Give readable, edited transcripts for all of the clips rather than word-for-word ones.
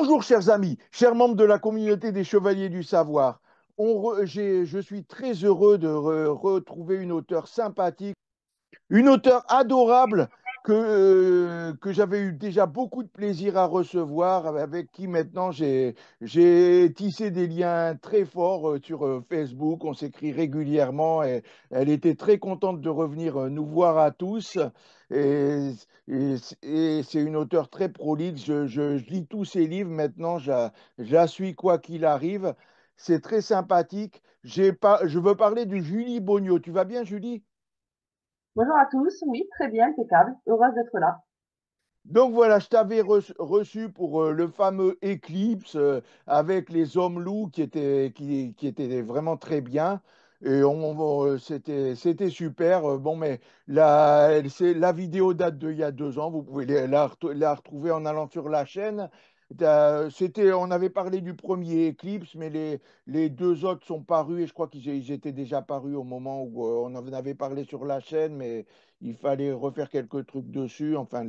Bonjour, chers amis, chers membres de la communauté des Chevaliers du Savoir. Je suis très heureux de retrouver une auteure sympathique, une auteure adorable que j'avais eu déjà beaucoup de plaisir à recevoir, avec qui maintenant j'ai tissé des liens très forts sur Facebook. On s'écrit régulièrement et elle était très contente de revenir nous voir à tous. Et, et c'est une auteure très prolixe. Je lis tous ses livres maintenant, je la suis quoi qu'il arrive. C'est très sympathique. Je veux parler de Julie Bogno. Tu vas bien, Julie? Bonjour à tous, oui, très bien, impeccable, heureuse d'être là. Donc voilà, je t'avais reçu pour le fameux Eclipse avec les hommes loups qui étaient vraiment très bien. Et c'était super. Bon, mais la vidéo date d'il y a 2 ans. Vous pouvez la retrouver en allant sur la chaîne. On avait parlé du premier Eclipse, mais les deux autres sont parus et je crois qu'ils étaient déjà parus au moment où on en avait parlé sur la chaîne, mais il fallait refaire quelques trucs dessus. Enfin,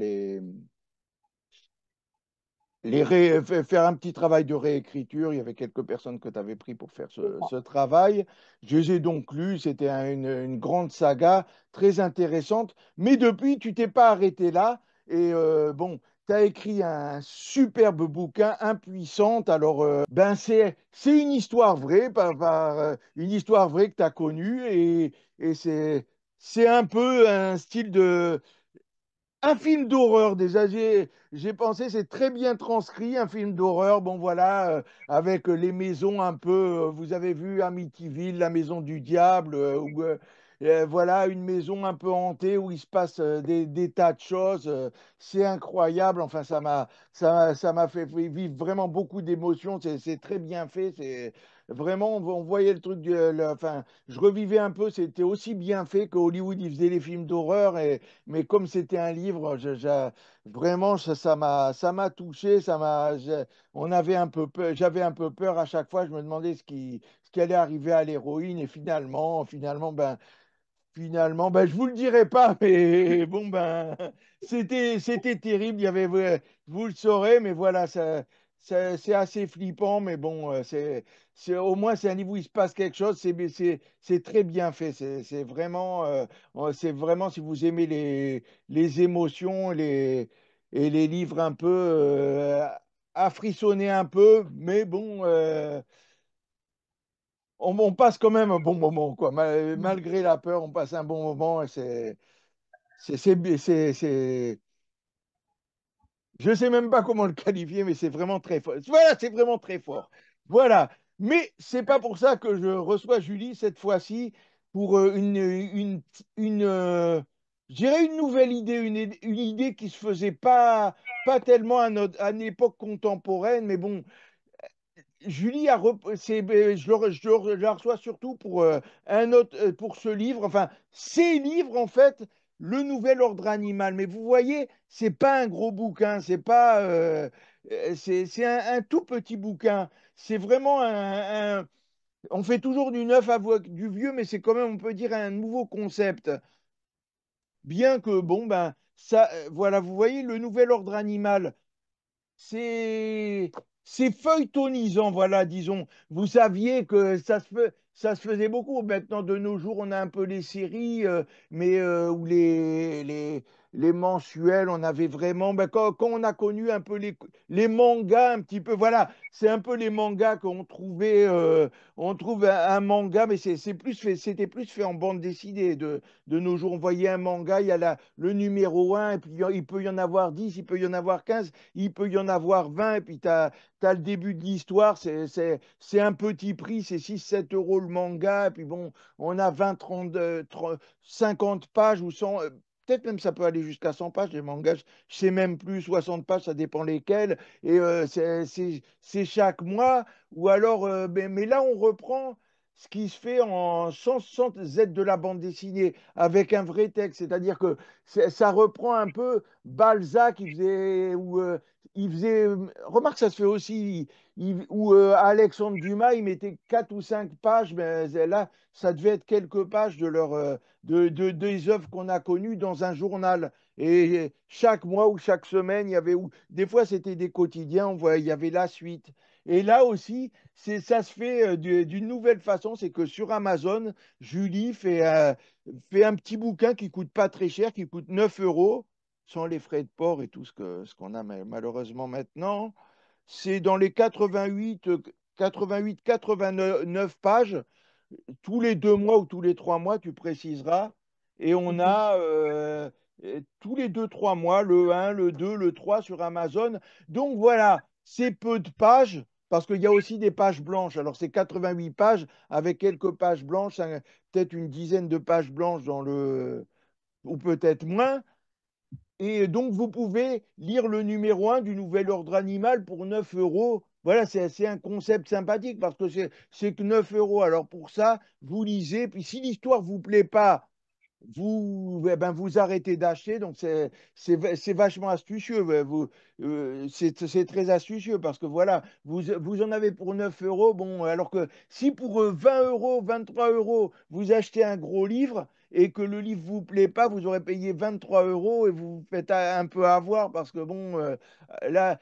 faire un petit travail de réécriture. Il y avait quelques personnes que tu avais pris pour faire C'est ça. ce travail. Je les ai donc lus. C'était une grande saga très intéressante. Mais depuis, tu t'es pas arrêté là. Et bon, tu as écrit un superbe bouquin, Impuissante. Alors, ben c'est une histoire vraie, une histoire vraie que tu as connue. Et c'est un peu un style de un film d'horreur, déjà, j'ai pensé, c'est très bien transcrit, un film d'horreur, bon voilà, avec les maisons un peu, vous avez vu Amityville, la maison du diable, voilà, une maison un peu hantée où il se passe des tas de choses, c'est incroyable, enfin, ça m'a fait vivre vraiment beaucoup d'émotions, c'est très bien fait, c'est vraiment, on voyait le truc, enfin, je revivais un peu, c'était aussi bien fait que Hollywood, il faisait les films d'horreur, mais comme c'était un livre, vraiment, ça m'a touché, on avait un peu peur, j'avais un peu peur à chaque fois. Je me demandais ce qui allait arriver à l'héroïne. Et finalement, ben, je vous le dirai pas, mais bon, ben, c'était terrible. Vous le saurez, mais voilà, c'est assez flippant, mais bon, au moins, c'est un livre où il se passe quelque chose. C'est très bien fait. C'est vraiment, si vous aimez les émotions, et les livres un peu, à frissonner un peu, mais bon, on passe quand même un bon moment, quoi. Malgré la peur, on passe un bon moment et c'est, je sais même pas comment le qualifier, mais c'est vraiment très fort. Voilà, c'est vraiment très fort. Voilà. Mais c'est pas pour ça que je reçois Julie cette fois-ci pour je dirais une nouvelle idée, une idée qui se faisait pas tellement à une époque contemporaine, mais bon, Julie je la reçois surtout pour pour ce livre, enfin, ces livres, en fait, Le Nouvel Ordre Animal. Mais vous voyez, c'est pas un gros bouquin, c'est un tout petit bouquin. C'est vraiment on fait toujours du neuf avec du vieux, mais c'est quand même, on peut dire, un nouveau concept. Bien que, bon, ben, voilà, vous voyez, Le Nouvel Ordre Animal. C'est c'est feuilletonisant, voilà, disons. Vous saviez que ça se faisait beaucoup. Maintenant, de nos jours, on a un peu les séries, mais ou les mensuels, on avait vraiment. Ben, quand on a connu un peu les mangas, un petit peu, voilà, c'est un peu les mangas qu'on trouvait. On trouve un manga, mais c'était plus fait en bande dessinée. De nos jours, on voyait un manga, il y a le numéro un, et puis il peut y en avoir 10, il peut y en avoir 15, il peut y en avoir 20, et puis tu as le début de l'histoire, c'est un petit prix, c'est 6 7 € le manga, et puis bon, on a 20 30 50 pages ou 100, peut-être même ça peut aller jusqu'à 100 pages, les mangas, je sais même plus, 60 pages, ça dépend lesquels, et c'est chaque mois, ou alors, mais là on reprend ce qui se fait en 160 Z de la bande dessinée, avec un vrai texte, c'est-à-dire que ça reprend un peu Balzac, remarque, ça se fait aussi, où Alexandre Dumas, il mettait 4 ou 5 pages, mais là, ça devait être quelques pages des œuvres qu'on a connues dans un journal. Et chaque mois ou chaque semaine, il y avait, des fois c'était des quotidiens, il y avait la suite. Et là aussi, ça se fait d'une nouvelle façon, c'est que sur Amazon, Julie fait un petit bouquin qui coûte pas très cher, qui coûte 9 euros, sans les frais de port et tout ce qu'on a malheureusement maintenant. C'est dans les 89 pages, tous les 2 mois ou tous les 3 mois, tu préciseras. Et on Mhm. a tous les 2, 3 mois, le un, le 2, le 3 sur Amazon. Donc voilà, c'est peu de pages, parce qu'il y a aussi des pages blanches. Alors c'est 88 pages avec quelques pages blanches, peut-être une dizaine de pages blanches ou peut-être moins. Et donc, vous pouvez lire le numéro 1 du Nouvel Ordre Animal pour 9 euros. Voilà, c'est un concept sympathique parce que c'est que 9 euros. Alors, pour ça, vous lisez. Puis, si l'histoire ne vous plaît pas, vous arrêtez d'acheter. Donc, c'est vachement astucieux. C'est très astucieux parce que voilà, vous en avez pour 9 euros. Bon, alors que si pour 20 euros, 23 euros, vous achetez un gros livre et que le livre vous plaît pas, vous aurez payé 23 euros et vous vous faites un peu avoir parce que bon, là,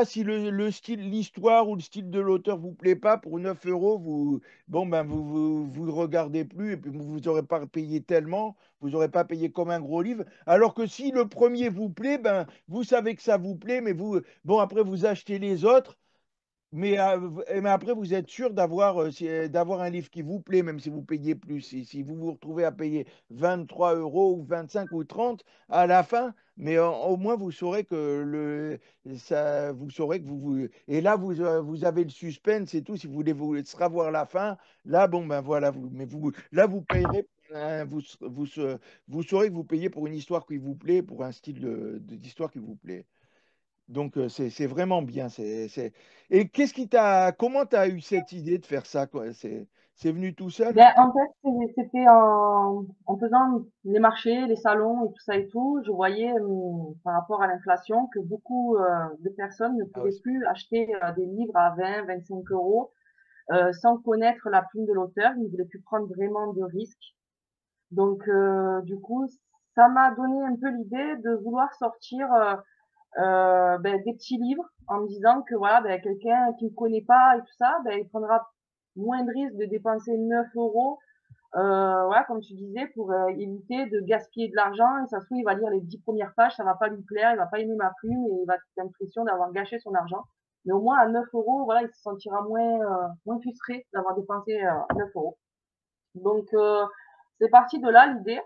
si le style, l'histoire ou le style de l'auteur vous plaît pas, pour 9 euros, bon, ben, vous regardez plus et puis vous n'aurez pas payé tellement. Vous n'aurez pas payé comme un gros livre. Alors que si le premier vous plaît, ben, vous savez que ça vous plaît, mais bon, après, vous achetez les autres. Mais après, vous êtes sûr d'avoir un livre qui vous plaît, même si vous payez plus. Si vous vous retrouvez à payer 23 euros ou 25 ou 30 à la fin, mais au moins vous saurez que vous saurez que et là, vous avez le suspense et tout. Si vous voulez vous savoir la fin, là, bon, ben voilà, là, vous payerez. Vous saurez que vous payez pour une histoire qui vous plaît, pour un style d'histoire qui vous plaît. Donc, c'est vraiment bien. Et comment tu as eu cette idée de faire ça, quoi? C'est venu tout seul? Ben, en fait, c'était en faisant les marchés, les salons et tout ça et tout, je voyais par rapport à l'inflation que beaucoup de personnes ne Ah ouais, pouvaient plus acheter des livres à 20, 25 euros sans connaître la plume de l'auteur. Ils ne voulaient plus prendre vraiment de risques. Donc, du coup, ça m'a donné un peu l'idée de vouloir sortir ben, des petits livres en me disant que voilà, ben, quelqu'un qui ne connaît pas et tout ça, ben, il prendra moins de risques de dépenser 9 euros, voilà, comme tu disais, pour éviter de gaspiller de l'argent. Et ça se trouve, il va lire les 10 premières pages, ça va pas lui plaire, il va pas aimer ma plume et il va avoir l'impression d'avoir gâché son argent. Mais au moins à 9 euros, voilà, il se sentira moins frustré d'avoir dépensé 9 euros. Donc c'est parti de là l'idée.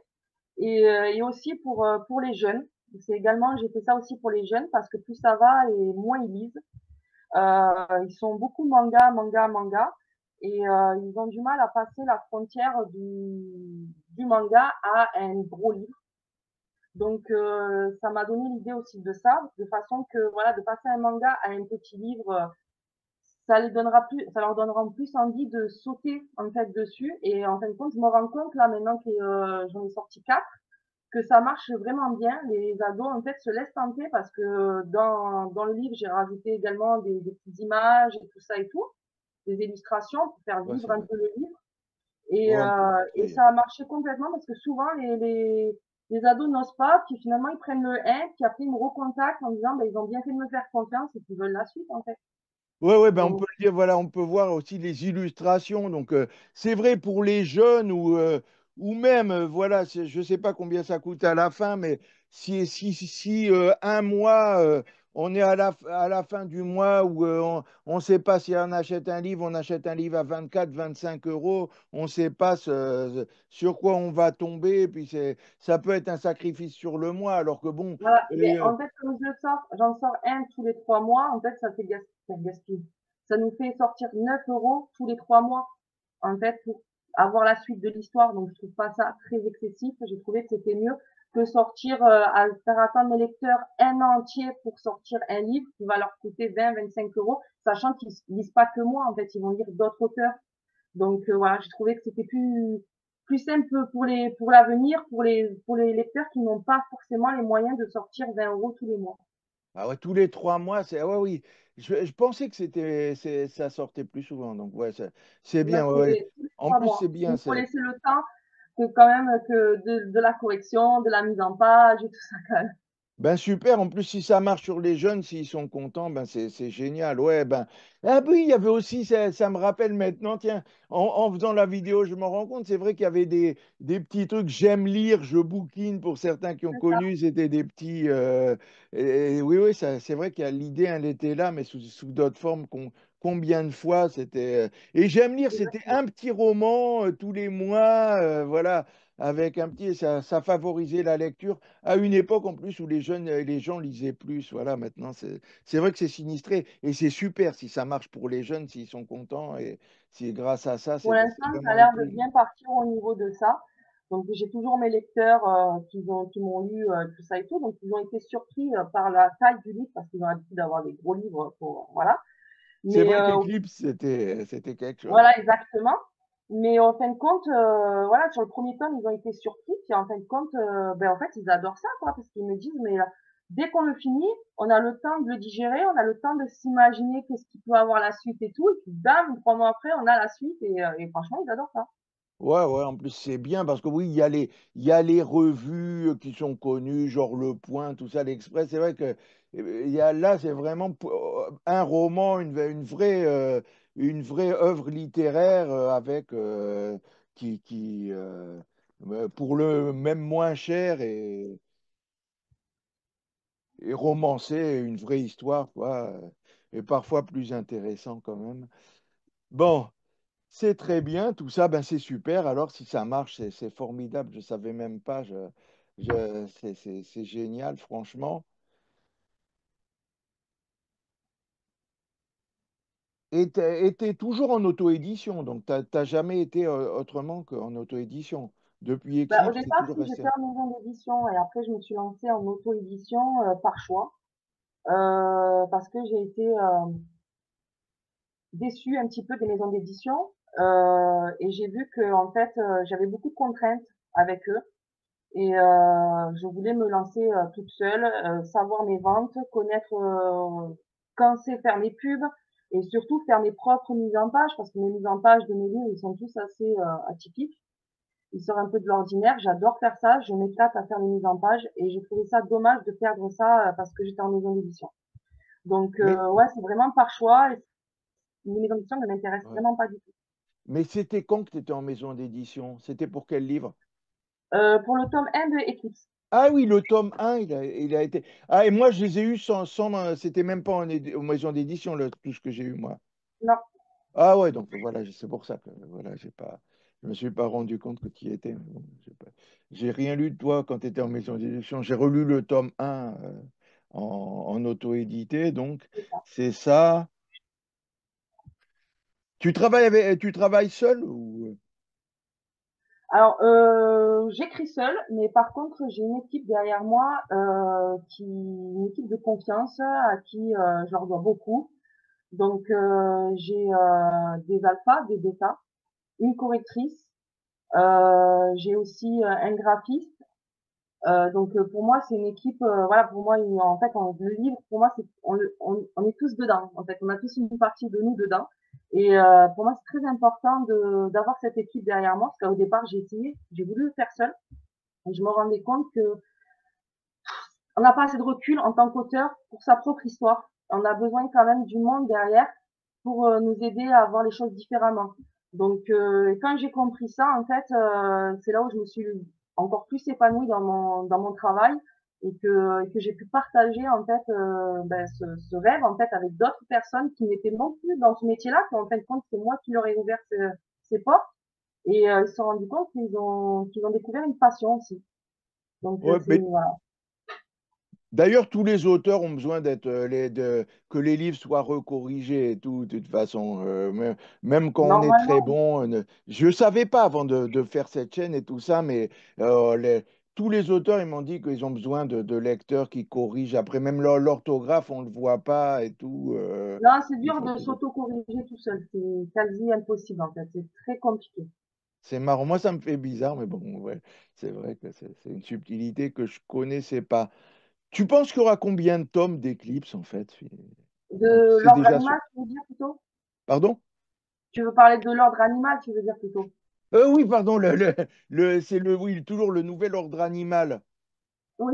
Et aussi pour les jeunes. C'est également, j'ai fait ça aussi pour les jeunes parce que plus ça va et moins ils lisent. Ils sont beaucoup manga, manga, manga. Et ils ont du mal à passer la frontière du manga à un gros livre. Donc ça m'a donné l'idée aussi de ça, de façon que voilà, de passer un manga à un petit livre, ça leur donnera plus envie de sauter en fait dessus. Et en fin de compte, je me rends compte là maintenant que j'en ai sorti 4 que ça marche vraiment bien. Les ados, en fait, se laissent tenter parce que dans le livre, j'ai rajouté également des petites images et tout ça et tout, des illustrations pour faire ouais, vivre c'est un bien. peu le livre. Et, Ouais, on peut euh, et conseiller. ça a marché complètement parce que souvent, les ados n'osent pas, puis finalement, ils prennent le 1, puis après, ils me recontactent en disant, ben, ils ont bien fait de me faire confiance et qu'ils veulent la suite, en fait. Ouais, ouais, ben on Donc, peut le dire, voilà, on peut voir aussi les illustrations. Donc, c'est vrai pour les jeunes ou même, voilà, je ne sais pas combien ça coûte à la fin, mais si un mois, on est à la fin du mois où on ne sait pas si on achète un livre à 24, 25 euros, on ne sait pas sur quoi on va tomber, et puis ça peut être un sacrifice sur le mois, alors que bon, voilà. Mais euh, en fait, comme j'en sors un tous les 3 mois, en fait, ça gaspille. Ça nous fait sortir 9 euros tous les 3 mois, en fait, pour avoir la suite de l'histoire. Donc, je trouve pas ça très excessif. J'ai trouvé que c'était mieux que sortir, à faire attendre mes lecteurs un an entier pour sortir un livre qui va leur coûter 20, 25 euros, sachant qu'ils lisent pas que moi, en fait, ils vont lire d'autres auteurs. Donc, voilà, j'ai trouvé que c'était plus simple pour l'avenir, pour les lecteurs qui n'ont pas forcément les moyens de sortir 20 euros tous les mois. ah ouais, tous les 3 mois, ouais, oui. Je pensais que ça sortait plus souvent. Donc, ouais, c'est Là, bien. Ouais, ouais. c'est tous les En trois plus, mois. c'est bien. Il faut laisser le temps que quand même que de la correction, de la mise en page et tout ça quand même. Ben super, en plus si ça marche sur les jeunes, s'ils sont contents, ben c'est génial. Ouais, ben. Ah oui, il y avait aussi, ça me rappelle maintenant, tiens, en faisant la vidéo, je me rends compte, c'est vrai qu'il y avait des petits trucs, j'aime lire, je bouquine pour certains qui ont C'est ça. connu, c'était des petits. Et oui, oui, c'est vrai qu'il y a l'idée, elle était là, mais sous d'autres formes. Combien de fois c'était. Et j'aime lire, c'était Exactement. un petit roman tous les mois, voilà, avec un petit, ça favorisait la lecture à une époque en plus où les jeunes, les gens lisaient plus. Voilà, maintenant, c'est vrai que c'est sinistré et c'est super si ça marche pour les jeunes, s'ils sont contents et si grâce à ça, Pour c'est l'instant, ça a vraiment l'air de utile. bien partir au niveau de ça. Donc, j'ai toujours mes lecteurs qui m'ont lu tout ça et tout. Donc, ils ont été surpris par la taille du livre parce qu'ils ont l'habitude d'avoir des gros livres pour, voilà. C'est Mais vrai qu'Eclipse, c'était quelque chose. voilà, exactement. Mais en fin de compte, voilà, sur le premier tome, ils ont été surpris. Puis en fin de compte, ben, en fait, ils adorent ça, quoi, parce qu'ils me disent, mais dès qu'on le finit, on a le temps de le digérer, on a le temps de s'imaginer qu'est-ce qu'il peut avoir la suite et tout. Et puis, bam, 3 mois après, on a la suite. Et franchement, ils adorent ça. Ouais, ouais, en plus c'est bien parce que oui, il y a les revues qui sont connues, genre Le Point, tout ça, l'Express. C'est vrai que là, c'est vraiment un roman, une vraie œuvre littéraire avec pour le même moins cher et romancé, une vraie histoire, quoi, et parfois plus intéressant quand même. Bon. C'est très bien, tout ça, ben c'est super. Alors, si ça marche, c'est formidable. Je savais même pas. C'est génial, franchement. Et t'es toujours en auto-édition, donc t'as jamais été autrement qu'en auto-édition. Depuis Bah, au Eclipse, c'est départ, toujours si j'étais resté. en maison d'édition et après je me suis lancée en auto-édition par choix parce que j'ai été déçue un petit peu des maisons d'édition et j'ai vu que en fait j'avais beaucoup de contraintes avec eux et je voulais me lancer toute seule, savoir mes ventes, connaître quand c'est faire mes pubs et surtout faire mes propres mises en page parce que mes mises en page de mes livres ils sont tous assez atypiques. Ils sortent un peu de l'ordinaire. J'adore faire ça. Je m'éclate à faire les mises en page et j'ai trouvé ça dommage de perdre ça parce que j'étais en maison d'édition. Donc Mais, ouais, c'est vraiment par choix. Et les maisons d'édition ne m'intéressent ouais. vraiment pas du tout. Mais c'était quand que tu étais en maison d'édition? C'était pour quel livre? Pour le tome 1 de Eclipse. Ah oui, le tome 1, il a été. Ah, et moi, je les ai eus c'était même pas en maison d'édition, tout ce que j'ai eu, moi. Non, Ah ouais, donc voilà, c'est pour ça que voilà, je me suis pas rendu compte que tu y étais. Mais bon, j'ai rien lu de toi quand tu étais en maison d'édition. J'ai relu le tome 1 en auto-édité, donc c'est ça. c'est ça. Tu travailles seul ou. Alors j'écris seule, mais par contre j'ai une équipe derrière moi une équipe de confiance à qui je leur dois beaucoup. Donc j'ai des alphas, des bêtas, une correctrice. J'ai aussi un graphiste. Donc pour moi c'est une équipe. Voilà, pour moi en fait le livre pour moi c'est on est tous dedans. En fait on a tous une partie de nous dedans. Et pour moi c'est très important de d'avoir cette équipe derrière moi parce qu'au départ j'ai voulu le faire seule et je me rendais compte que on n'a pas assez de recul en tant qu'auteur pour sa propre histoire. On a besoin quand même du monde derrière pour nous aider à voir les choses différemment. Donc, quand j'ai compris ça, en fait, c'est là où je me suis encore plus épanouie dans mon travail et que j'ai pu partager en fait ben, ce rêve en fait avec d'autres personnes qui n'étaient non plus dans ce métier-là, qui en fin de compte c'est moi qui leur ai ouvert ces portes et ils se sont rendus compte qu'ils ont découvert une passion aussi. Donc Ouais, c'est mais voilà. d'ailleurs, tous les auteurs ont besoin que les livres soient recorrigés et tout, de toute façon. Même quand on est très Normalement, bon. Je ne savais pas avant de faire cette chaîne et tout ça, mais tous les auteurs, ils m'ont dit qu'ils ont besoin de lecteurs qui corrigent. Après, même l'orthographe, on ne le voit pas et tout. non, c'est Il dur faut de toujours. s'auto-corriger tout seul. C'est quasi impossible, en fait. C'est très compliqué. C'est marrant. Moi, ça me fait bizarre, mais bon, ouais, c'est vrai que c'est une subtilité que je connaissais pas. Tu penses qu'il y aura combien de tomes d'Eclipse, en fait? De C'est l'ordre déjà. animal, tu veux dire plutôt? Pardon? Tu veux parler de l'ordre animal, tu veux dire plutôt? Oui, pardon, c'est oui, toujours le nouvel ordre animal. Oui.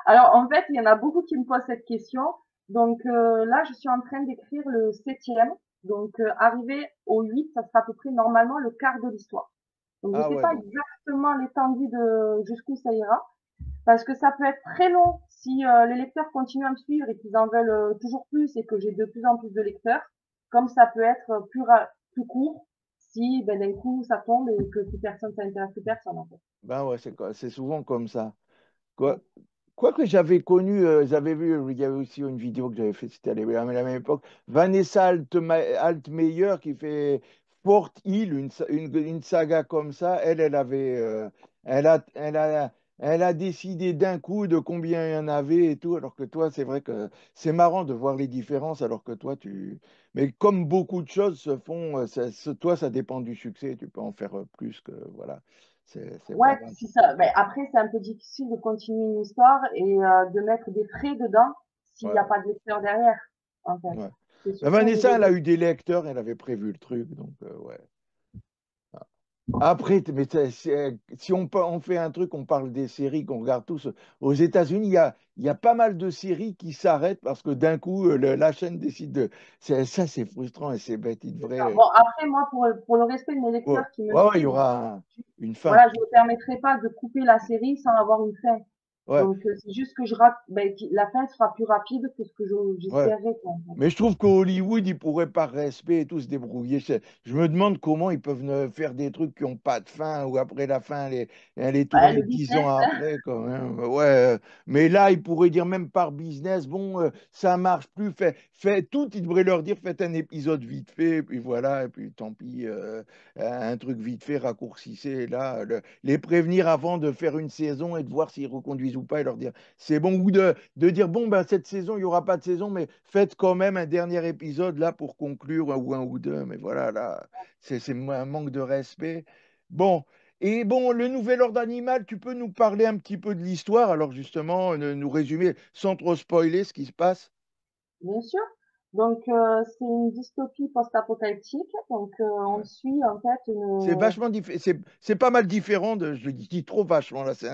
Alors, en fait, il y en a beaucoup qui me posent cette question. Donc là, je suis en train d'écrire le septième. Donc, arrivé au 8, ça sera à peu près normalement le quart de l'histoire. Donc, je Ah sais ouais, pas donc. exactement l'étendue de jusqu'où ça ira, parce que ça peut être très long si les lecteurs continuent à me suivre et qu'ils en veulent toujours plus et que j'ai de plus en plus de lecteurs, comme ça peut être plus court si ben, d'un coup ça tombe et que plus personne, ça intéresse plus personne en fait. Ben ouais, c'est souvent comme ça. Quoi, Quoique j'avais connu, j'avais vu, il y avait aussi une vidéo que j'avais fait, c'était à la même époque, Vanessa Altmeyer qui fait Fort Hill, une saga comme ça. Elle avait, elle a décidé d'un coup de combien il y en avait et tout, alors que toi, c'est vrai que c'est marrant de voir les différences, alors que toi, Mais comme beaucoup de choses se font, toi, ça dépend du succès, tu peux en faire plus que, voilà, c'est pas Ouais, mal. si ça. Ben, après, c'est un peu difficile de continuer une histoire et de mettre des frais dedans s'il n'y a Ouais. pas de lecteur derrière, en fait. Ouais. C'est Ben, surtout au Vanessa, niveau elle a des. eu des lecteurs, elle avait prévu le truc, donc ouais. Après, mais si on fait un truc, on parle des séries qu'on regarde tous. Aux États-Unis, il y a pas mal de séries qui s'arrêtent parce que d'un coup, la chaîne décide de. Ça, c'est frustrant et c'est bête. Il devrait. Bon, après, moi, pour le respect de mes Ouais, lecteurs qui me ouais, il y suivent, aura une fin. voilà, je ne me permettrai pas de couper la série sans avoir une fin. Ouais, Donc, c'est juste que je rate, ben, la fin sera plus rapide que ce que ouais. j'espérais, quoi, en fait. Mais je trouve qu'au Hollywood, ils pourraient par respect et tout se débrouiller. Je me demande comment ils peuvent faire des trucs qui n'ont pas de fin ou après la fin, les Ouais, tourner le 10 ans business, hein. après, quand même. Ouais, mais là, ils pourraient dire même par business, bon, ça marche plus, fait tout. Ils devraient leur dire, faites un épisode vite fait, et puis voilà, et puis tant pis, un truc vite fait, raccourcissez. Là, les prévenir avant de faire une saison et de voir s'ils reconduisent ou pas et leur dire, c'est bon, ou de dire, bon, ben, cette saison, il n'y aura pas de saison, mais faites quand même un dernier épisode là pour conclure, ou un ou deux. Mais voilà, là, c'est un manque de respect. Bon, et bon, le nouvel ordre animal, tu peux nous parler un petit peu de l'histoire, alors justement, nous résumer sans trop spoiler ce qui se passe. Bien sûr. Donc, c'est une dystopie post-apocalyptique. Donc, on Ouais. suit, en fait, C'est une. vachement différent, c'est pas mal différent de, je le dis trop vachement là, c'est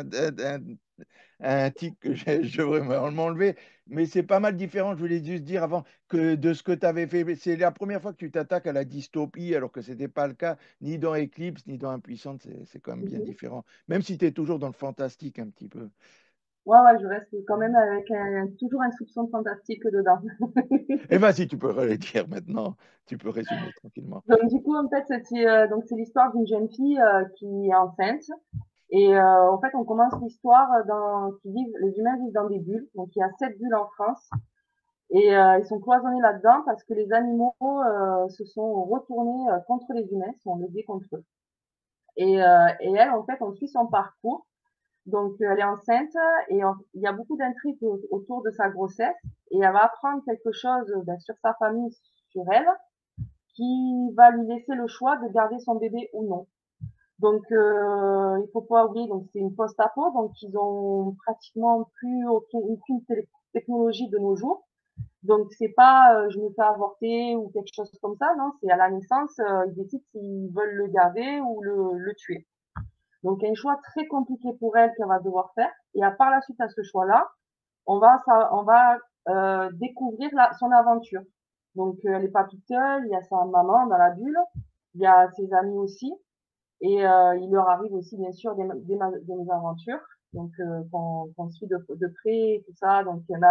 un tic que je devrais m'enlever, mais c'est pas mal différent, je voulais juste dire avant, que de ce que tu avais fait. C'est la première fois que tu t'attaques à la dystopie, alors que c'était pas le cas, ni dans Eclipse, ni dans Impuissante, c'est quand même bien Mhm. différent, même si tu es toujours dans le fantastique un petit peu. Ouais, ouais, je reste quand même avec toujours un soupçon de fantastique dedans. Et vas-y, tu peux le dire maintenant, tu peux résumer tranquillement. Donc, du coup, en fait, c'est l'histoire d'une jeune fille qui est enceinte. Et en fait, on commence l'histoire les humains vivent dans des bulles. Donc, il y a 7 bulles en France. Et ils sont cloisonnés là-dedans parce que les animaux se sont retournés contre les humains, sont levés contre eux. Et elle, en fait, on suit son parcours. Donc, elle est enceinte et il y a beaucoup d'intrigues autour de sa grossesse. Et elle va apprendre quelque chose ben, sur sa famille, sur elle, qui va lui laisser le choix de garder son bébé ou non. Donc, il faut pas oublier, donc c'est une post-apo, donc ils ont pratiquement plus aucune technologie de nos jours. Donc, c'est pas je me fais avorter ou quelque chose comme ça, non, c'est à la naissance, ils décident s'ils veulent le garder ou le tuer. Donc, il y a un choix très compliqué pour elle qu'elle va devoir faire. Et à par la suite à ce choix-là, on va découvrir son aventure. Donc, elle n'est pas toute seule, il y a sa maman dans la bulle, il y a ses amis aussi. Et il leur arrive aussi, bien sûr, des mésaventures, donc qu'on suit de près, et tout ça. Donc il y en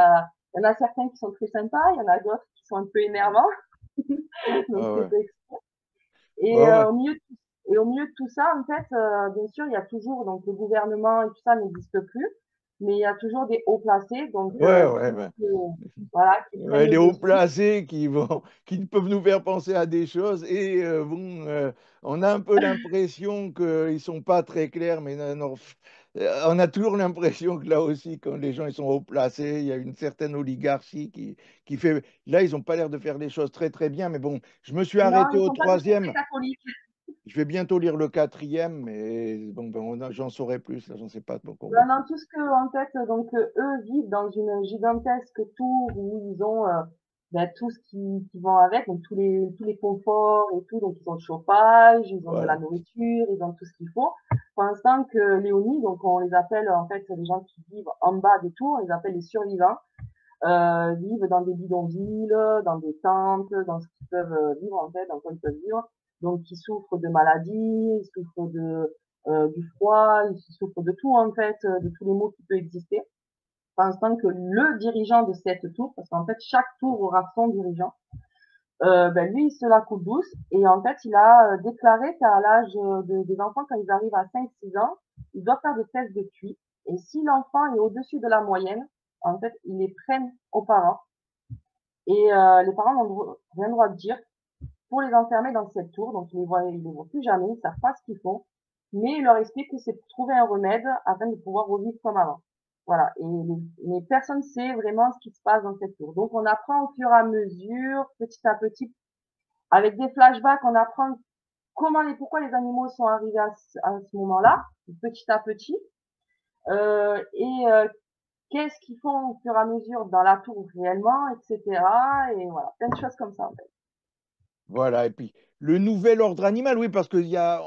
a certains qui sont très sympas, il y en a d'autres qui sont un peu Ouais, énervants. Donc ouais, ouais. et Ouais, ouais. au milieu de tout ça, en fait, bien sûr, il y a toujours donc le gouvernement et tout ça n'existe plus, mais il y a toujours des hauts placés, donc Ouais, ouais, ouais. voilà, qui prennent Ouais, le les hauts dessus. placés qui peuvent nous faire penser à des choses et bon, on a un peu l'impression qu'ils sont pas très clairs, mais non, non, on a toujours l'impression que là aussi, quand les gens ils sont haut placés, il y a une certaine oligarchie qui fait. Là, ils n'ont pas l'air de faire les choses très très bien, mais bon, je me suis Non, arrêté ils au sont pas toujours très troisième. catholiques. Je vais bientôt lire le quatrième, mais bon, ben, j'en saurai plus. Là, j'en sais pas encore beaucoup. Dans tout ce que, en fait, donc, eux vivent dans une gigantesque tour où ils ont ben, tout ce qui vont avec, donc tous les conforts et tout, donc ils ont le chauffage, ils ont de la Voilà. nourriture, ils ont tout ce qu'il faut. Pour l'instant que Léonie, donc on les appelle en fait les gens qui vivent en bas des tours, on les appelle les survivants, vivent dans des bidonvilles, dans des tentes, dans ce qu'ils peuvent vivre en fait, dans quoi ils peuvent vivre. Donc ils souffrent de maladies, ils souffrent du froid, ils souffrent de tout en fait, de tous les maux qui peuvent exister. Pour l'instant que le dirigeant de cette tour, parce qu'en fait chaque tour aura son dirigeant, ben lui, il se la coule douce. Et en fait, il a déclaré qu'à l'âge des enfants, quand ils arrivent à 5-6 ans, ils doivent faire des tests de QI. Et si l'enfant est au-dessus de la moyenne, en fait, ils les prennent aux parents. Et les parents n'ont rien droit de dire pour les enfermer dans cette tour. Donc, ils les voient plus jamais, ils savent pas ce qu'ils font. Mais il leur explique que c'est pour trouver un remède afin de pouvoir revivre comme avant. Voilà. Mais personne sait vraiment ce qui se passe dans cette tour. Donc, on apprend au fur et à mesure, petit à petit, avec des flashbacks, on apprend pourquoi les animaux sont arrivés à ce moment-là, petit à petit, et qu'est-ce qu'ils font au fur et à mesure dans la tour réellement, etc. Et voilà, plein de choses comme ça en fait. Voilà, et puis le nouvel ordre animal, oui, parce qu'il y a.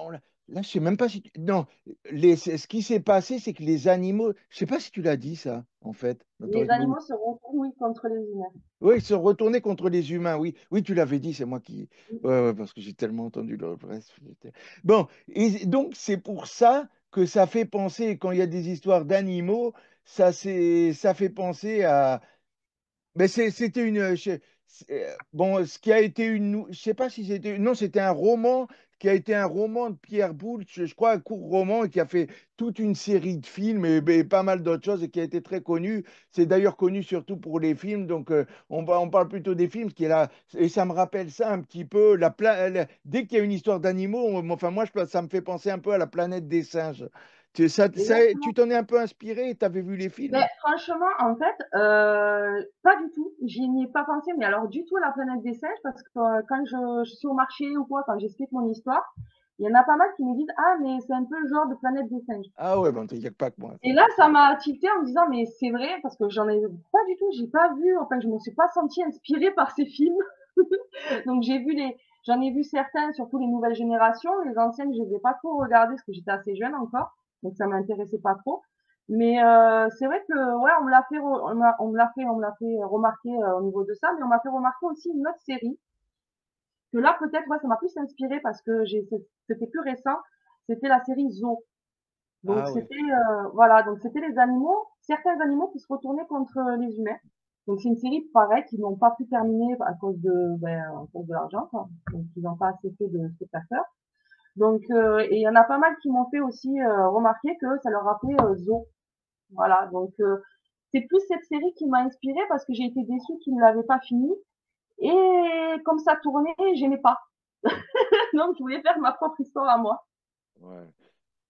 Là, je sais même pas si. Non, ce qui s'est passé, c'est que les animaux. Je sais pas si tu l'as dit, ça, en fait. Attends, Les animaux se retournent contre les humains. oui, ils se retournaient contre les humains, oui. Oui, tu l'avais dit, c'est moi qui. Ouais, ouais, parce que j'ai tellement entendu le reste. Bon, et donc c'est pour ça que ça fait penser, quand il y a des histoires d'animaux, ça fait penser à, mais c'était une. Bon, ce qui a été une. Je sais pas si c'était. Non, c'était un roman qui a été un roman de Pierre Boulle, je crois, un court roman, et qui a fait toute une série de films et pas mal d'autres choses et qui a été très connu. C'est d'ailleurs connu surtout pour les films. Donc, on parle plutôt des films, qui est là. Et ça me rappelle ça un petit peu. Dès qu'il y a une histoire d'animaux, enfin, moi, ça me fait penser un peu à la planète des singes. Tu Exactement. t'en es un peu inspiré? Tu avais vu les films? Mais franchement, en fait, pas du tout. J'y n'y ai pas pensé, mais alors du tout à la planète des singes, parce que quand je suis au marché ou quoi, quand j'explique mon histoire, il y en a pas mal qui me disent, ah, mais c'est un peu le genre de planète des singes. Ah ouais, bon, il n'y a pas que moi. Et là, ça m'a tilté en me disant, mais c'est vrai, parce que j'en ai pas du tout, j'ai pas vu, enfin, je me suis pas sentie inspirée par ces films. Donc, j'en ai vu certains, surtout les nouvelles générations. Les anciennes, je les ai pas trop regardées parce que j'étais assez jeune encore. Donc, ça m'intéressait pas trop. Mais, c'est vrai que, ouais, on me l'a fait remarquer au niveau de ça, mais on m'a fait remarquer aussi une autre série que là, peut-être, ouais, ça m'a plus inspiré parce que c'était plus récent. C'était la série Zoo. Donc Ah ouais. c'était voilà, donc c'était les animaux, certains animaux qui se retournaient contre les humains. Donc c'est une série pareil qu'ils n'ont pas pu terminer à cause de l'argent quoi. Donc ils n'ont pas assez fait de spectateurs. Donc et il y en a pas mal qui m'ont fait aussi remarquer que ça leur rappelait Zoo. Voilà, donc c'est plus cette série qui m'a inspirée parce que j'ai été déçue qu'ils ne l'avaient pas fini et comme ça tournait, j'aimais pas. Donc je voulais faire ma propre histoire à moi. Ouais.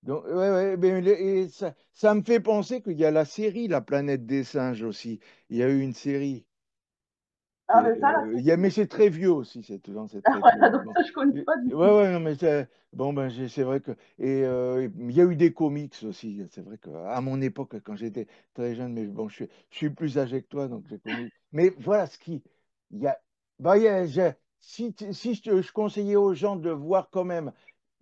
Donc, ouais, ouais, et ça me fait penser qu'il y a la série La planète des singes aussi. Il y a eu une série. Ah ben ça là, Mais c'est très vieux aussi, c'est ah, très vieux. voilà, donc Bon. ça je connais Ouais, pas du tout. ouais, non, mais bon, ben, c'est vrai que. Et il y a eu des comics aussi. C'est vrai qu'à mon époque, quand j'étais très jeune, mais bon, je suis plus âgé que toi, donc j'ai connu. Mais voilà ce qui. Il y a, bah, si je conseillais aux gens de voir quand même,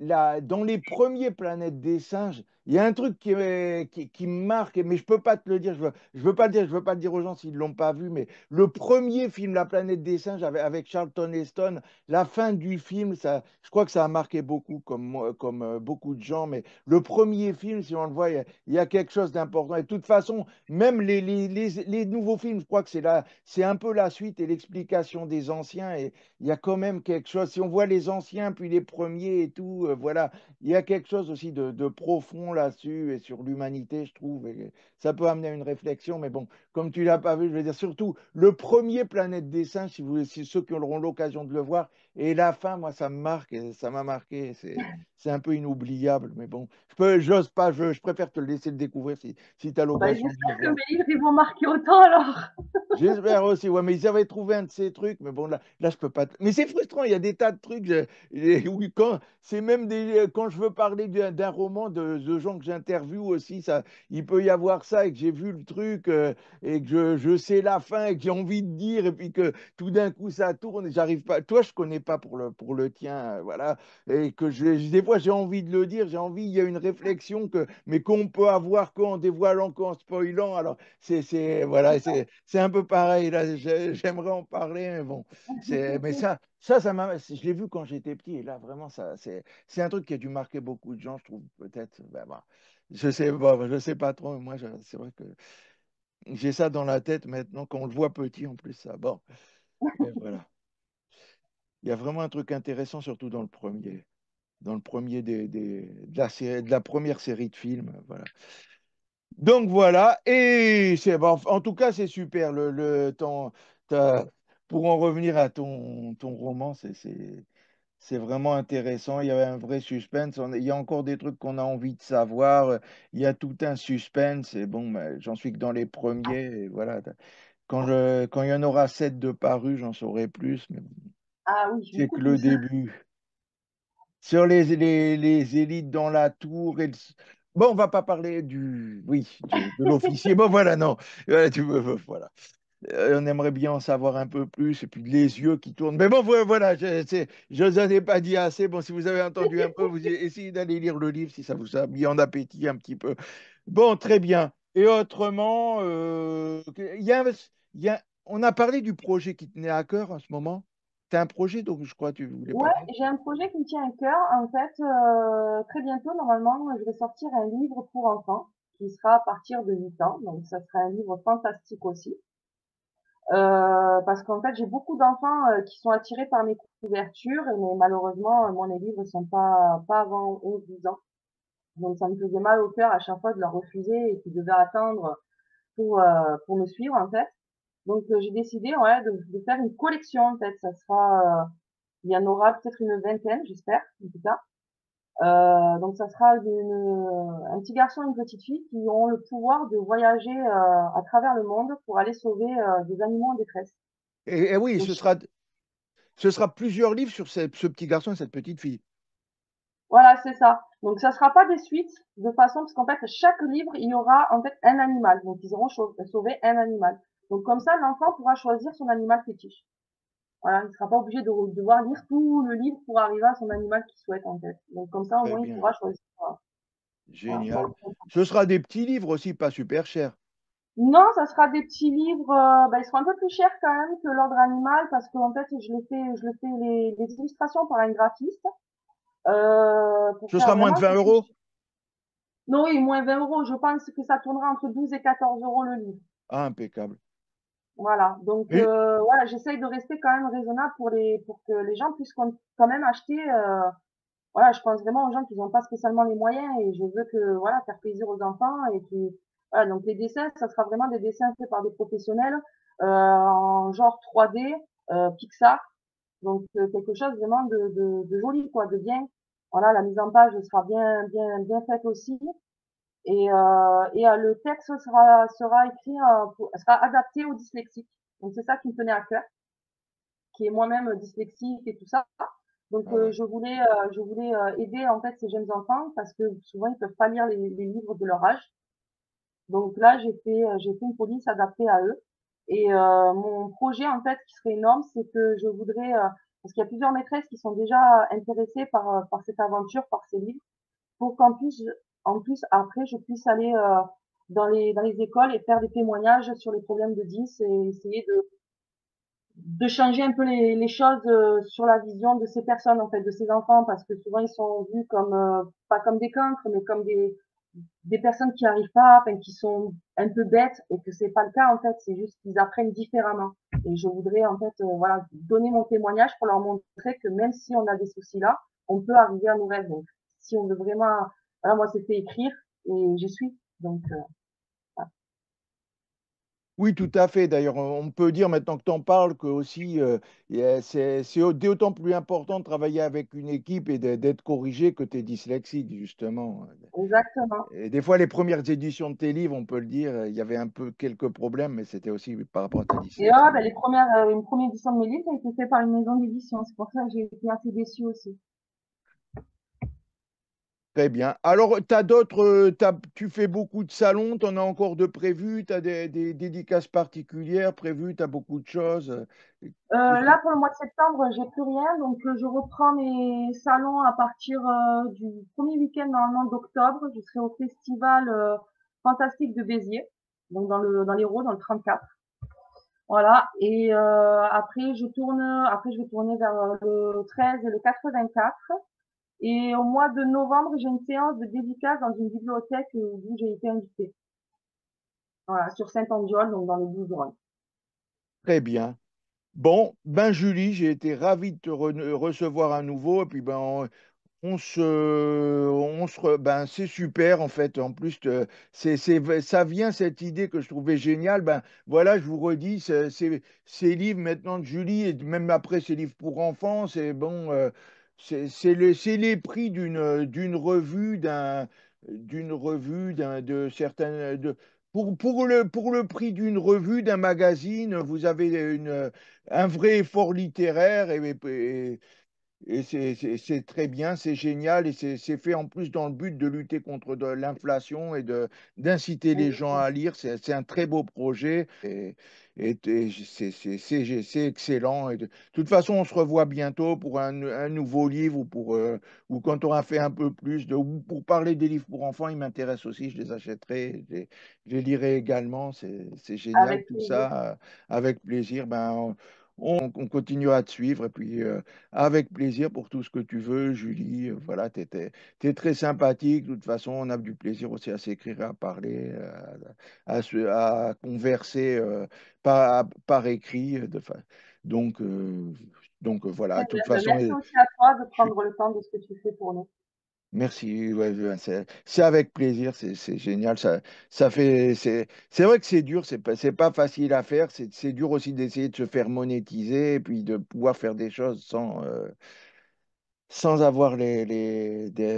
dans les premiers Planètes des singes, il y a un truc qui me marque, mais je peux pas te le dire, je veux pas le dire aux gens s'ils l'ont pas vu, mais le premier film, La planète des singes, avec Charlton Heston, la fin du film, je crois que ça a marqué beaucoup, comme, comme beaucoup de gens, mais le premier film, si on le voit, il y a quelque chose d'important. Et de toute façon, même les nouveaux films, je crois que c'est un peu la suite et l'explication des anciens, et il y a quand même quelque chose. Si on voit les anciens, puis les premiers et tout, voilà, il y a quelque chose aussi de profond là-dessus et sur l'humanité, je trouve. Et ça peut amener à une réflexion, mais bon, comme tu l'as pas vu, je veux dire, surtout le premier Planète des singes, si ceux qui auront l'occasion de le voir, et la fin, moi, ça me marque, et ça m'a marqué, c'est un peu inoubliable, mais bon, j'ose pas, je préfère te le laisser le découvrir si tu as Bah, l'occasion de le j'espère que voir. mes livres, ils vont marquer autant alors. J'espère aussi, ouais, mais ils avaient trouvé un de ces trucs, mais bon, là je peux pas. Mais c'est frustrant, il y a des tas de trucs. Oui, c'est même quand je veux parler d'un roman de gens que j'interviewe aussi, il peut y avoir ça et que j'ai vu le truc et que je sais la fin et que j'ai envie de dire, et puis que tout d'un coup ça tourne et j'arrive pas. Toi, je connais pas pour le tien, voilà, et que des fois j'ai envie de le dire, j'ai envie, il y a une réflexion mais qu'on peut avoir qu'en dévoilant, qu'en spoilant. Alors voilà, c'est un peu pareil là. J'aimerais en parler, mais bon, mais je l'ai vu quand j'étais petit, et là vraiment c'est un truc qui a dû marquer beaucoup de gens, je trouve peut-être. Ben, bon, je sais pas trop, mais moi c'est vrai que j'ai ça dans la tête maintenant, quand on le voit petit en plus, ça. Bon, mais voilà. Il y a vraiment un truc intéressant, surtout dans le premier de la première série de films. Voilà. Donc voilà, et bon, en tout cas, c'est super. T'as- pour en revenir à ton roman, c'est vraiment intéressant. Il y avait un vrai suspense. Il y a encore des trucs qu'on a envie de savoir. Il y a tout un suspense. Et bon, ben, j'en suis que dans les premiers. Et voilà. Quand il y en aura 7 de parus, j'en saurai plus. Mais bon, Ah oui, c'est beaucoup que le plus. début. Sur les élites dans la tour. Bon, on va pas parler oui, de l'officier. Bon, voilà, non. Voilà. On aimerait bien en savoir un peu plus, et puis les yeux qui tournent. Mais bon, voilà, je n'en ai pas dit assez. Bon, si vous avez entendu un peu, vous essayez d'aller lire le livre si ça vous a mis en appétit un petit peu. Bon, très bien. Et autrement, on a parlé du projet qui tenait à cœur en ce moment. C'est un projet, donc je crois que tu voulais Ouais, parler. j'ai un projet qui me tient à cœur. En fait, très bientôt, normalement, je vais sortir un livre pour enfants qui sera à partir de 8 ans. Donc, ça sera un livre fantastique aussi. Parce qu'en fait, j'ai beaucoup d'enfants qui sont attirés par mes couvertures, mais malheureusement, moi, mes livres sont pas avant 11-12 ans. Donc, ça me faisait mal au cœur à chaque fois de leur refuser et qu'ils devaient attendre pour me suivre, en fait. Donc, j'ai décidé, ouais, de faire une collection, en fait. Ça sera, il y en aura peut-être une vingtaine, j'espère, en tout cas. Donc ça sera un petit garçon et une petite fille qui ont le pouvoir de voyager à travers le monde pour aller sauver des animaux en détresse. Et oui, Donc, ce sera plusieurs livres sur ce petit garçon et cette petite fille. voilà, c'est ça. Donc ça sera pas des suites de façon parce qu'en fait chaque livre il y aura en fait un animal. Donc ils auront sauvé un animal. Donc comme ça l'enfant pourra choisir son animal fétiche. Voilà, il sera pas obligé de devoir lire tout le livre pour arriver à son animal qu'il souhaite en fait. Donc comme ça au Très moins il bien, pourra choisir. Voilà. génial. Ce sera des petits livres aussi, pas super chers. Non, ça sera des petits livres, ils seront un peu plus chers quand même que l'ordre animal parce qu'en fait, je le fais les illustrations par un graphiste, pour Ce faire sera moins de vraiment 20 euros. non, oui, moins 20 €. Je pense que ça tournera entre 12 et 14 € le livre. Ah, impeccable. Voilà. Donc, Et voilà, j'essaye de rester quand même raisonnable pour que les gens puissent quand même acheter, voilà, je pense vraiment aux gens qui n'ont pas spécialement les moyens et je veux que, voilà, faire plaisir aux enfants et qui, voilà, donc les dessins, ça sera vraiment des dessins faits par des professionnels, en genre 3D, Pixar. Donc, quelque chose vraiment de joli, quoi, de bien. Voilà, la mise en page sera bien faite aussi. Le texte sera écrit, sera adapté aux dyslexiques. Donc, c'est ça qui me tenait à cœur, qui est moi-même dyslexique et tout ça. Donc ah ouais. je voulais aider en fait ces jeunes enfants parce que souvent ils peuvent pas lire les livres de leur âge. Donc là j'ai fait une police adaptée à eux. Et mon projet en fait qui serait énorme, c'est que je voudrais parce qu'il y a plusieurs maîtresses qui sont déjà intéressées par cette aventure, par ces livres, pour en plus après je puisse aller dans les écoles et faire des témoignages sur les problèmes de 10 et essayer de changer un peu les choses sur la vision de ces personnes, en fait, de ces enfants, parce que souvent ils sont vus comme, pas comme des cancres, mais comme des personnes qui arrivent pas, enfin, qui sont un peu bêtes, et que c'est pas le cas, en fait, c'est juste qu'ils apprennent différemment. Et je voudrais, en fait, voilà, donner mon témoignage pour leur montrer que même si on a des soucis là, on peut arriver à nos rêves. Donc, si on veut vraiment, voilà, moi, c'était écrire, et j'y suis. Donc, voilà. Oui, tout à fait. D'ailleurs, on peut dire maintenant que tu en parles que aussi, c'est d'autant plus important de travailler avec une équipe et d'être corrigé que tu es dyslexique, justement. Exactement. Et des fois, les premières éditions de tes livres, on peut le dire, il y avait un peu quelques problèmes, mais c'était aussi par rapport à ta Et là, dyslexie. bah, une première édition de mes livres a été faite par une maison d'édition. C'est pour ça que j'ai été assez déçue aussi. Très bien. Alors, tu fais beaucoup de salons, tu en as encore de prévus, tu as des dédicaces particulières prévues, tu as beaucoup de choses. Qu'est-ce que- Là, pour le mois de septembre, j'ai plus rien, donc je reprends mes salons à partir du premier week-end normalement d'octobre. Je serai au festival fantastique de Béziers, donc dans l'Hérault, dans le 34. Voilà. Et après je vais tourner vers le 13 et le 84. Et au mois de novembre, j'ai une séance de dédicace dans une bibliothèque où j'ai été invitée. Voilà, sur Saint-Andiol, donc dans les Bouches-du-Rhône. Très bien. Bon, ben Julie, j'ai été ravi de te recevoir à nouveau. Et puis ben, ben, c'est super en fait. En plus, ça vient cette idée que je trouvais géniale. Ben voilà, je vous redis, ces livres maintenant de Julie et même après ces livres pour enfants, c'est bon, c'est les prix d'une revue de certaines pour le prix d'une revue, d'un magazine, vous avez un vrai effort littéraire et c'est très bien, c'est génial et c'est fait en plus dans le but de lutter contre l'inflation et d'inciter les gens à lire. C'est un très beau projet et c'est excellent. Et de toute façon, on se revoit bientôt pour un nouveau livre ou quand on aura fait un peu plus ou pour parler des livres pour enfants. Ils m'intéressent aussi, je les achèterai, je les lirai également. C'est génial Avec tout plaisir. ça, avec plaisir. Ben, on continuera à te suivre et puis. Avec plaisir pour tout ce que tu veux, Julie. Voilà, t'es très sympathique. De toute façon, on a du plaisir aussi à s'écrire, à parler, à converser par écrit. Donc, euh, voilà, Très de bien. toute Ben, façon, merci aussi à toi de je suis- prendre le temps de ce que tu fais pour nous. merci. Ouais, ouais, c'est avec plaisir, c'est génial. C'est vrai que c'est dur, c'est pas facile à faire. C'est dur aussi d'essayer de se faire monétiser et puis de pouvoir faire des choses sans avoir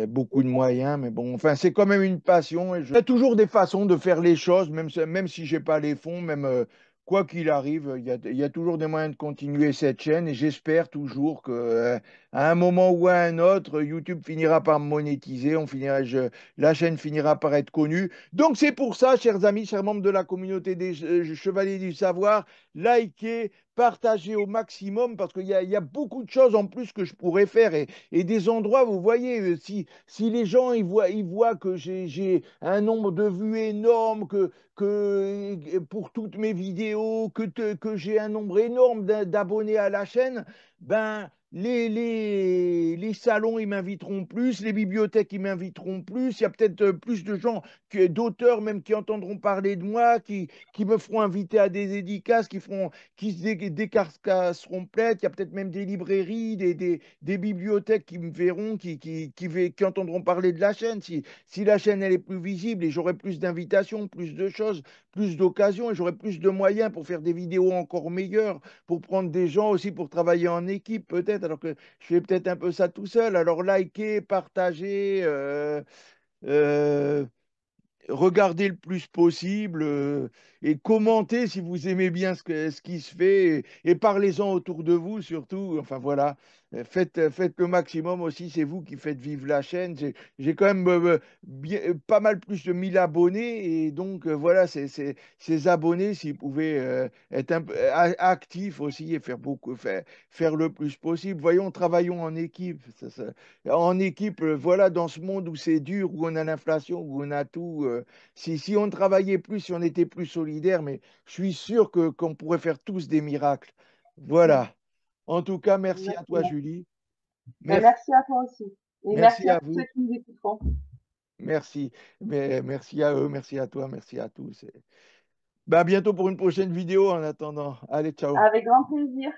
beaucoup de moyens, mais bon, enfin, c'est quand même une passion. Il y a toujours des façons de faire les choses, même si j'ai pas les fonds, même quoi qu'il arrive, il y a toujours des moyens de continuer cette chaîne et j'espère toujours que, à un moment ou à un autre, YouTube finira par me monétiser, la chaîne finira par être connue. Donc, c'est pour ça, chers amis, chers membres de la communauté des Chevaliers du Savoir, likez, partagez au maximum parce il y a beaucoup de choses en plus que je pourrais faire et des endroits, vous voyez, si les gens ils voient que j'ai un nombre de vues énorme, que pour toutes mes vidéos, que j'ai un nombre énorme d'abonnés à la chaîne, ben les salons, ils m'inviteront plus, les bibliothèques, ils m'inviteront plus. Il y a peut-être plus de gens, d'auteurs même, qui entendront parler de moi, qui me feront inviter à des dédicaces, qui se décarcasseront peut-être. Il y a peut-être même des librairies, des bibliothèques qui me verront, qui entendront parler de la chaîne. Si la chaîne elle est plus visible et j'aurai plus d'invitations, plus de choses, plus d'occasions et j'aurai plus de moyens pour faire des vidéos encore meilleures, pour prendre des gens aussi pour travailler en équipe peut-être, alors que je fais peut-être un peu ça tout seul. Alors likez, partagez. Euh, regardez le plus possible et commentez si vous aimez bien ce qui se fait et parlez-en autour de vous surtout. Enfin voilà. Faites le maximum aussi, c'est vous qui faites vivre la chaîne. J'ai quand même pas mal plus de 1000 abonnés et donc voilà, ces abonnés, s'ils pouvaient être un peu actifs aussi et faire le plus possible. Voyons, travaillons en équipe. En équipe, voilà, dans ce monde où c'est dur, où on a l'inflation, où on a tout, si on travaillait plus, si on était plus solidaires, mais je suis sûr qu'on pourrait faire tous des miracles. Voilà. En tout cas, merci à toi, Exactement. Julie. Ben, Merci, merci à toi aussi. Et merci merci à à tous ceux vous. qui nous écouteront. Merci. Mais merci à eux, merci à toi, merci à tous. Ben, à bientôt pour une prochaine vidéo en attendant. Allez, ciao. Avec grand plaisir.